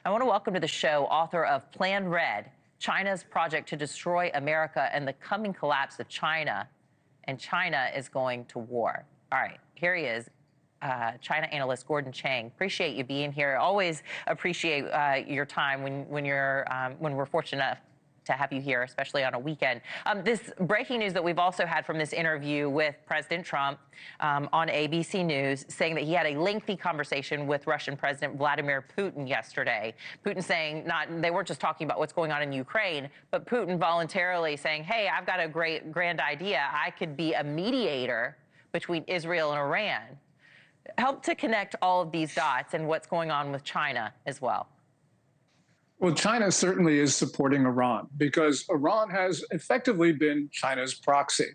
I want to welcome to the show author of Plan Red, China's project to destroy America and the coming collapse of China. And China is going to war. All right, here he is. China analyst Gordon Chang. Appreciate you being here. Always appreciate your time when we're fortunate enough to have you here, especially on a weekend. This breaking news that we've also had from this interview with President Trump on ABC News, saying that he had a lengthy conversation with Russian President Vladimir Putin yesterday. Putin saying they weren't just talking about what's going on in Ukraine, but Putin voluntarily saying, hey, I've got a grand idea. I could be a mediator between Israel and Iran. Help to connect all of these dots and what's going on with China as well. Well, China certainly is supporting Iran because Iran has effectively been China's proxy.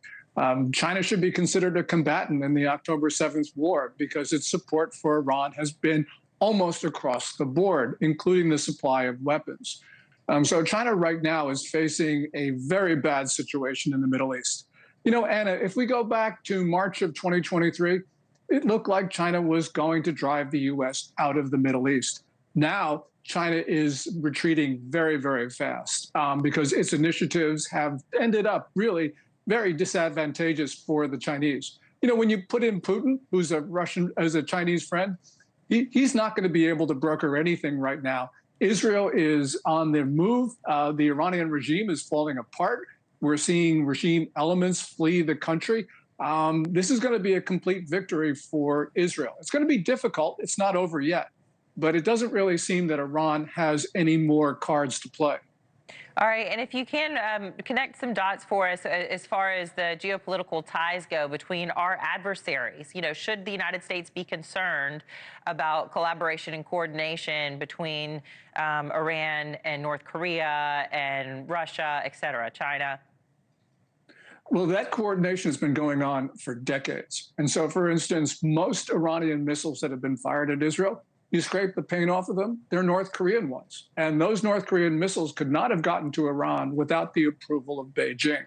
China should be considered a combatant in the October 7th war because its support for Iran has been almost across the board, including the supply of weapons. So China right now is facing a very bad situation in the Middle East. You know, Anna, if we go back to March of 2023, it looked like China was going to drive the U.S. out of the Middle East. Now, China is retreating very, very fast because its initiatives have ended up really very disadvantageous for the Chinese. You know, when you put in Putin, who's a Chinese friend, he's not going to be able to broker anything right now. Israel is on the move. The Iranian regime is falling apart. We're seeing regime elements flee the country. This is going to be a complete victory for Israel. It's going to be difficult. It's not over yet. But it doesn't really seem that Iran has any more cards to play. All right, and if you can connect some dots for us as far as the geopolitical ties go between our adversaries, you know, should the United States be concerned about collaboration and coordination between Iran and North Korea and Russia, et cetera, China? Well, that coordination has been going on for decades. And so, for instance, most Iranian missiles that have been fired at Israel, you scrape the paint off of them, they're North Korean ones. And those North Korean missiles could not have gotten to Iran without the approval of Beijing.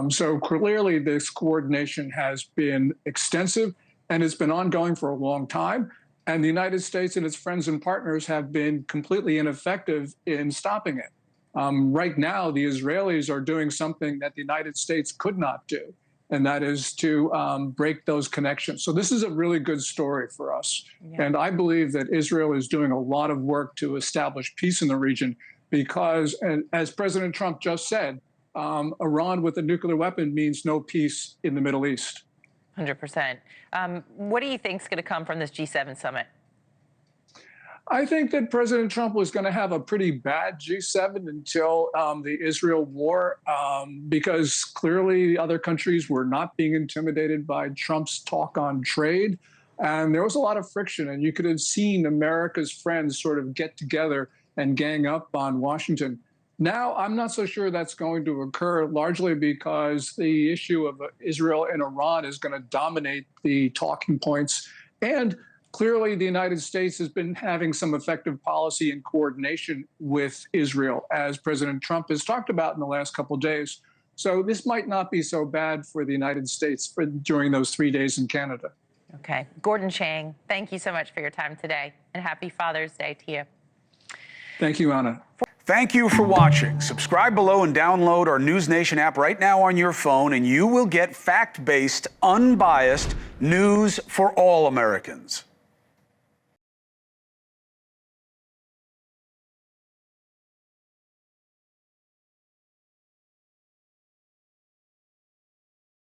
So clearly this coordination has been extensive and it's been ongoing for a long time. And the United States and its friends and partners have been completely ineffective in stopping it. Right now, the Israelis are doing something that the United States could not do, and that is to break those connections. So this is a really good story for us. Yeah. And I believe that Israel is doing a lot of work to establish peace in the region because, as President Trump just said, Iran with a nuclear weapon means no peace in the Middle East. 100%. What do you think is going to come from this G7 summit? I think that President Trump was going to have a pretty bad G7 until the Israel war, because clearly other countries were not being intimidated by Trump's talk on trade. And there was a lot of friction, and you could have seen America's friends sort of get together and gang up on Washington. Now, I'm not so sure that's going to occur, largely because the issue of Israel and Iran is going to dominate the talking points. And clearly, the United States has been having some effective policy and coordination with Israel, as President Trump has talked about in the last couple of days. So this might not be so bad for the United States during those 3 days in Canada. Okay. Gordon Chang, thank you so much for your time today, and happy Father's Day to you. Thank you, Anna. Thank you for watching. Subscribe below and download our NewsNation app right now on your phone, and you will get fact-based, unbiased news for all Americans.